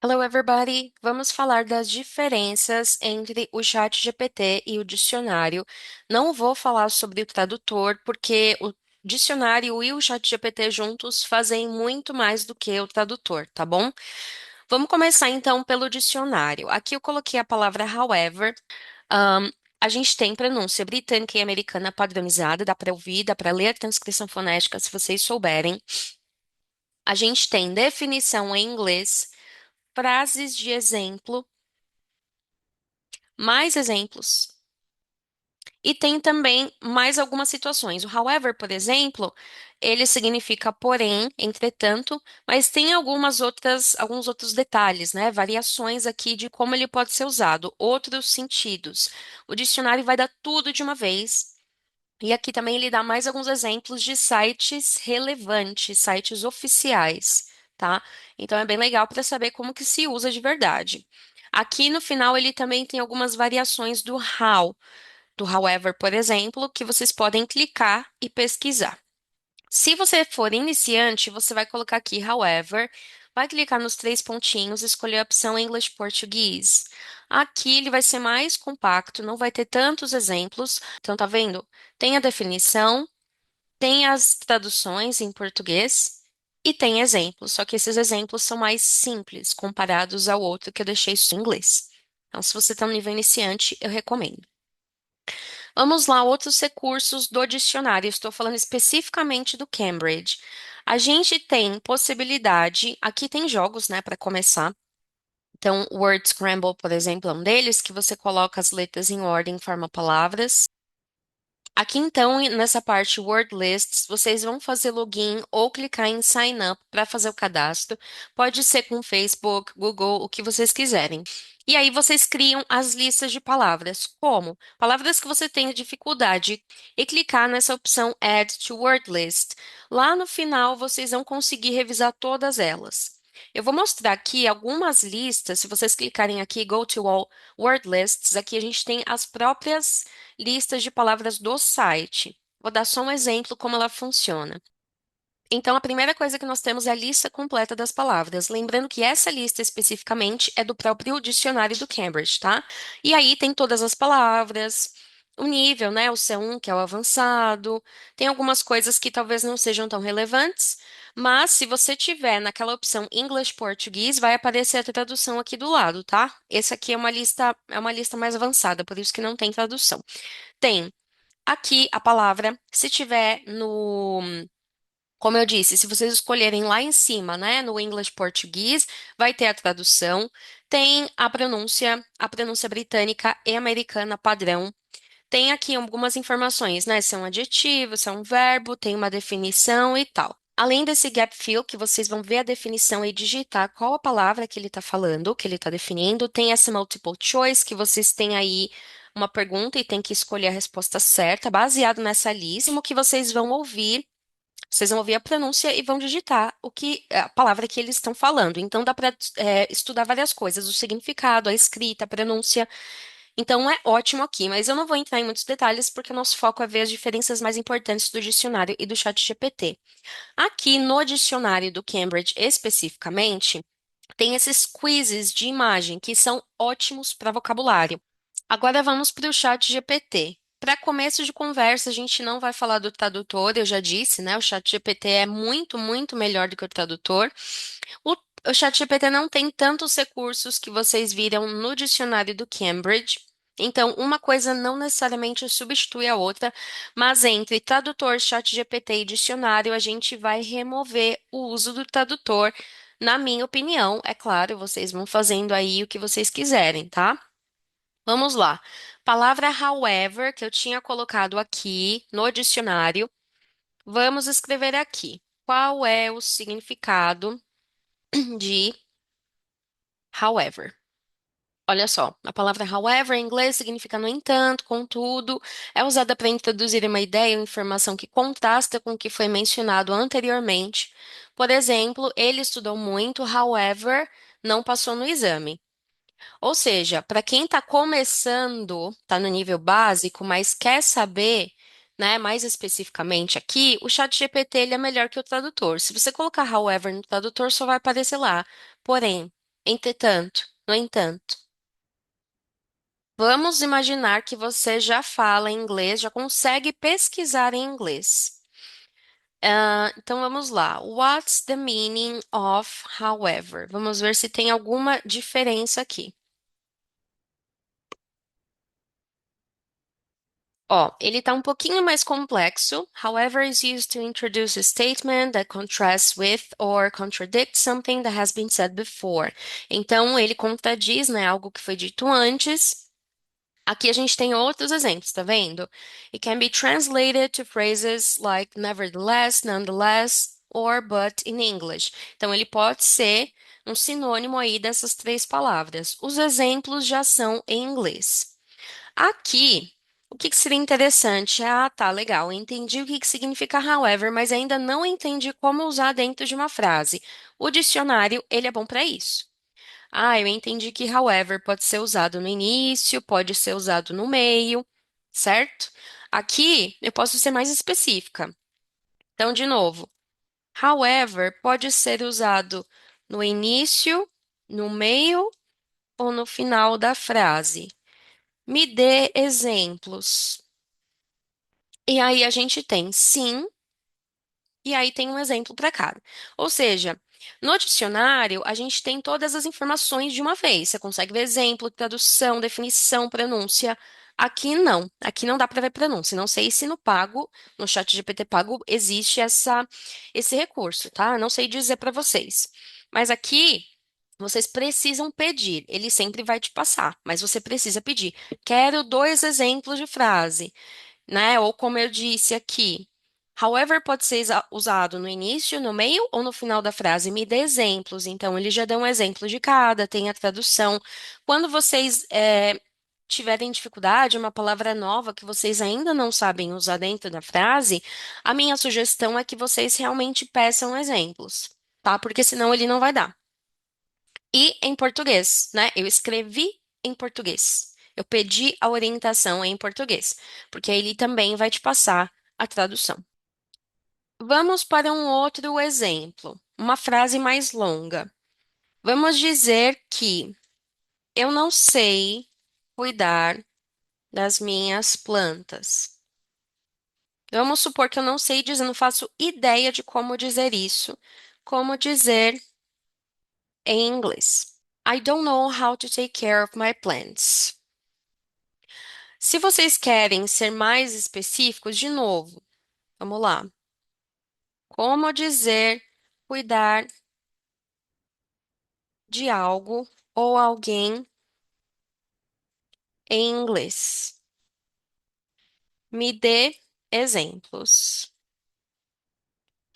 Hello, everybody! Vamos falar das diferenças entre o chat GPT e o dicionário. Não vou falar sobre o tradutor, porque o dicionário e o chat GPT juntos fazem muito mais do que o tradutor, tá bom? Vamos começar então pelo dicionário. Aqui eu coloquei a palavra however. Ahn, a gente tem pronúncia britânica e americana padronizada, dá para ouvir, dá para ler a transcrição fonética se vocês souberem. A gente tem definição em inglês, frases de exemplo, mais exemplos. E tem também mais algumas situações. O however, por exemplo, ele significa porém, entretanto, mas tem alguns outros detalhes, né? Variações aqui de como ele pode ser usado, outros sentidos. O dicionário vai dar tudo de uma vez. E aqui também ele dá mais alguns exemplos de sites relevantes, sites oficiais, tá? Então é bem legal para saber como que se usa de verdade. Aqui no final ele também tem algumas variações do how, do however, por exemplo, que vocês podem clicar e pesquisar. Se você for iniciante, você vai colocar aqui however, vai clicar nos três pontinhos, escolher a opção English Português. Aqui ele vai ser mais compacto, não vai ter tantos exemplos. Então, tá vendo? Tem a definição, tem as traduções em português e tem exemplos. Só que esses exemplos são mais simples comparados ao outro que eu deixei isso em inglês. Então, se você está no nível iniciante, eu recomendo. Vamos lá, outros recursos do dicionário. Estou falando especificamente do Cambridge. A gente tem possibilidade, aqui tem jogos, né, para começar. Então, Word Scramble, por exemplo, é um deles, que você coloca as letras em ordem e forma palavras. Aqui então, nessa parte Word Lists, vocês vão fazer login ou clicar em Sign Up para fazer o cadastro. Pode ser com Facebook, Google, o que vocês quiserem. E aí vocês criam as listas de palavras, como palavras que você tem dificuldade, e clicar nessa opção Add to Word List. Lá no final, vocês vão conseguir revisar todas elas. Eu vou mostrar aqui algumas listas. Se vocês clicarem aqui, Go to All Word Lists, aqui a gente tem as próprias listas de palavras do site. Vou dar só um exemplo como ela funciona. Então, a primeira coisa que nós temos é a lista completa das palavras. Lembrando que essa lista especificamente é do próprio dicionário do Cambridge, tá? E aí tem todas as palavras, o nível, né? O C1, que é o avançado. Tem algumas coisas que talvez não sejam tão relevantes, mas se você tiver naquela opção English Português, vai aparecer a tradução aqui do lado, tá? Essa aqui é uma lista mais avançada, por isso que não tem tradução. Tem aqui a palavra, se tiver no, como eu disse, se vocês escolherem lá em cima, né, no English Português, vai ter a tradução. Tem a pronúncia britânica e americana padrão. Tem aqui algumas informações, né, se é um adjetivo, se é um verbo, tem uma definição e tal. Além desse gap fill, que vocês vão ver a definição e digitar qual a palavra que ele está falando, que ele está definindo, tem essa multiple choice, que vocês têm aí uma pergunta e tem que escolher a resposta certa, baseado nessa lista. O que vocês vão ouvir a pronúncia e vão digitar a palavra que eles estão falando. Então dá para estudar várias coisas, o significado, a escrita, a pronúncia. Então é ótimo aqui, mas eu não vou entrar em muitos detalhes porque o nosso foco é ver as diferenças mais importantes do dicionário e do chat GPT. Aqui no dicionário do Cambridge especificamente, tem esses quizzes de imagem que são ótimos para vocabulário. Agora vamos para o chat GPT. Para começo de conversa, a gente não vai falar do tradutor, eu já disse, né? O chat GPT é muito, muito melhor do que o tradutor. O, o chat GPT não tem tantos recursos que vocês viram no dicionário do Cambridge. Então, uma coisa não necessariamente substitui a outra, mas entre tradutor, chat GPT e dicionário, a gente vai remover o uso do tradutor, na minha opinião. É claro, vocês vão fazendo aí o que vocês quiserem, tá? Vamos lá. Palavra however, que eu tinha colocado aqui no dicionário. Vamos escrever aqui. Qual é o significado de however? Olha só, a palavra however em inglês significa no entanto, contudo, é usada para introduzir uma ideia ou informação que contrasta com o que foi mencionado anteriormente. Por exemplo, ele estudou muito, however, não passou no exame. Ou seja, para quem está começando, está no nível básico, mas quer saber, né, mais especificamente aqui, o chat GPT ele é melhor que o tradutor. Se você colocar however no tradutor, só vai aparecer lá. Porém. Entretanto, no entanto. Vamos imaginar que você já fala inglês, já consegue pesquisar em inglês. Então vamos lá. What's the meaning of however? Vamos ver se tem alguma diferença aqui. Ó, ele tá um pouquinho mais complexo. However is used to introduce a statement that contrasts with or contradicts something that has been said before. Então ele contradiz, né, algo que foi dito antes. Aqui a gente tem outros exemplos, tá vendo? It can be translated to phrases like nevertheless, nonetheless, or but in English. Então, ele pode ser um sinônimo aí dessas três palavras. Os exemplos já são em inglês. Aqui, o que que seria interessante? Ah, tá, legal. Eu entendi o que que significa however, mas ainda não entendi como usar dentro de uma frase. O dicionário, ele é bom para isso. Ah, eu entendi que however pode ser usado no início, pode ser usado no meio, certo? Aqui eu posso ser mais específica. Então, de novo, however pode ser usado no início, no meio ou no final da frase. Me dê exemplos. E aí a gente tem sim. E aí tem um exemplo para cada. Ou seja, no dicionário, a gente tem todas as informações de uma vez. Você consegue ver exemplo, tradução, definição, pronúncia. Aqui não. Aqui não dá para ver pronúncia. Não sei se no pago, no chat GPT pago, existe esse recurso, tá? Não sei dizer para vocês. Mas aqui, vocês precisam pedir. Ele sempre vai te passar, mas você precisa pedir. Quero dois exemplos de frase, né? Ou como eu disse aqui, however pode ser usado no início, no meio ou no final da frase. Me dê exemplos. Então, ele já dá um exemplo de cada, tem a tradução. Quando vocês tiverem dificuldade, uma palavra nova que vocês ainda não sabem usar dentro da frase, a minha sugestão é que vocês realmente peçam exemplos, tá? Porque senão ele não vai dar. E em português, né? Eu escrevi em português. Eu pedi a orientação em português, porque aí ele também vai te passar a tradução. Vamos para um outro exemplo, uma frase mais longa. Vamos dizer que eu não sei cuidar das minhas plantas. Vamos supor que eu não sei dizer, não faço ideia de como dizer isso. Como dizer em inglês? I don't know how to take care of my plants. Se vocês querem ser mais específicos, de novo, vamos lá. Como dizer cuidar de algo ou alguém em inglês? Me dê exemplos.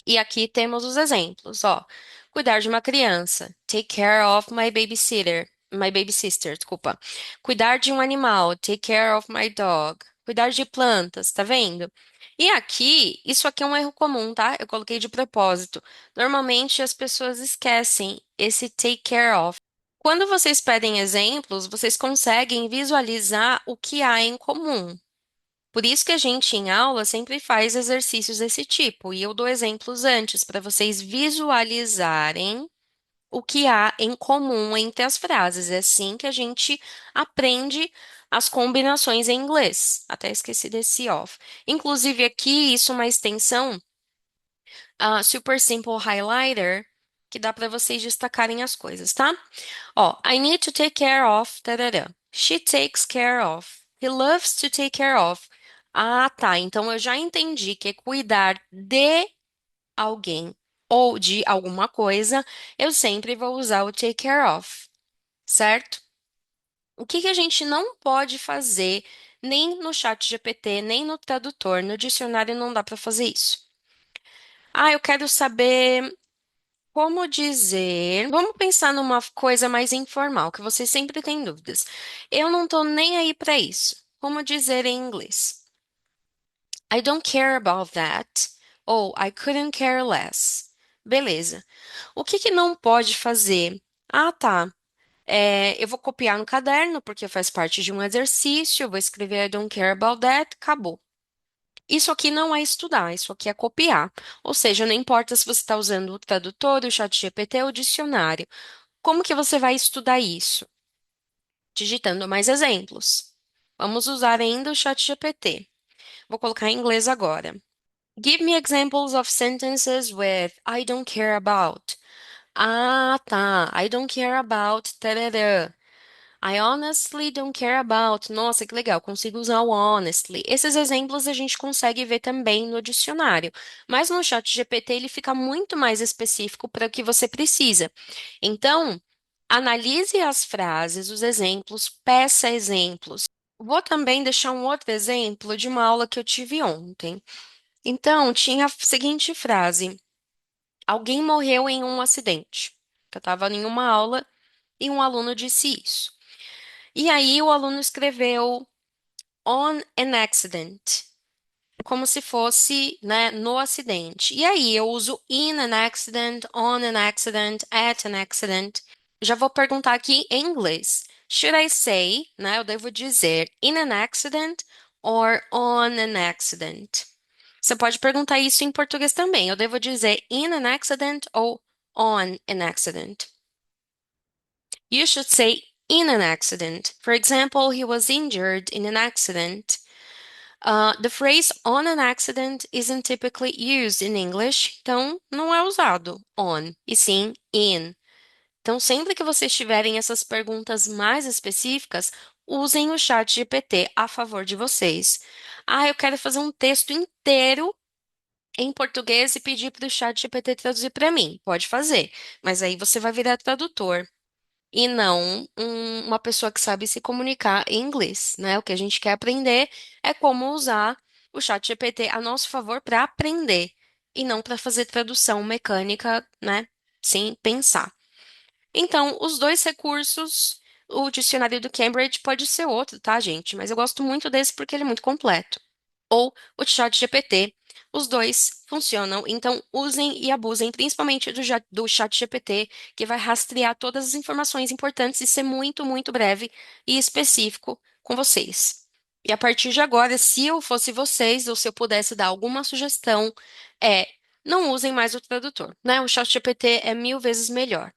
E aqui temos os exemplos, ó. Cuidar de uma criança. Take care of my babysitter. My baby sister, desculpa. Cuidar de um animal. Take care of my dog. Cuidar de plantas, tá vendo? E aqui, isso aqui é um erro comum, tá? Eu coloquei de propósito. Normalmente as pessoas esquecem esse take care of. Quando vocês pedem exemplos, vocês conseguem visualizar o que há em comum. Por isso que a gente em aula sempre faz exercícios desse tipo, e eu dou exemplos antes para vocês visualizarem o que há em comum entre as frases. É assim que a gente aprende as combinações em inglês. Até esqueci desse off. Inclusive aqui, isso é uma extensão, a Super Simple Highlighter, que dá para vocês destacarem as coisas, tá? Ó, I need to take care of. Tarará. She takes care of. He loves to take care of. Ah, tá. Então eu já entendi que é cuidar de alguém ou de alguma coisa, eu sempre vou usar o take care of, certo? O que que a gente não pode fazer nem no chat GPT, nem no tradutor, no dicionário não dá para fazer isso. Ah, eu quero saber como dizer. Vamos pensar numa coisa mais informal, que vocês sempre têm dúvidas. Eu não tô nem aí para isso. Como dizer em inglês? I don't care about that. Ou I couldn't care less. Beleza. O que que não pode fazer? Ah, tá. Eu vou copiar no caderno, porque faz parte de um exercício. Eu vou escrever I don't care about that. Acabou. Isso aqui não é estudar, isso aqui é copiar. Ou seja, não importa se você está usando o tradutor, o chat GPT ou o dicionário. Como que você vai estudar isso? Digitando mais exemplos. Vamos usar ainda o ChatGPT. Vou colocar em inglês agora. Give me examples of sentences with I don't care about. Ah, tá. I don't care about. Tarará. I honestly don't care about. Nossa, que legal, consigo usar o honestly. Esses exemplos a gente consegue ver também no dicionário, mas no chat GPT ele fica muito mais específico para o que você precisa. Então, analise as frases, os exemplos, peça exemplos. Vou também deixar um outro exemplo de uma aula que eu tive ontem. Então, tinha a seguinte frase: alguém morreu em um acidente. Eu estava em uma aula e um aluno disse isso. E aí o aluno escreveu on an accident, como se fosse, né, no acidente. E aí eu uso in an accident, on an accident, at an accident. Já vou perguntar aqui em inglês. Should I say, né, eu devo dizer in an accident or on an accident? Você pode perguntar isso em português também. Eu devo dizer in an accident ou on an accident? You should say in an accident. For example, he was injured in an accident. The phrase on an accident isn't typically used in English, então não é usado on, e sim in. Então, sempre que vocês tiverem essas perguntas mais específicas, usem o chat GPT a favor de vocês. Ah, eu quero fazer um texto inteiro em português e pedir para o chat GPT traduzir para mim. Pode fazer, mas aí você vai virar tradutor e não uma pessoa que sabe se comunicar em inglês, né? O que a gente quer aprender é como usar o chat GPT a nosso favor para aprender e não para fazer tradução mecânica, né? Sem pensar. Então, os dois recursos, o dicionário do Cambridge pode ser outro, tá, gente? Mas eu gosto muito desse porque ele é muito completo ou o ChatGPT. Os dois funcionam, então usem e abusem principalmente do ChatGPT, que vai rastrear todas as informações importantes e ser muito, muito breve e específico com vocês. E a partir de agora, se eu fosse vocês, ou se eu pudesse dar alguma sugestão, é não usem mais o tradutor, né? O ChatGPT é 1000 vezes melhor.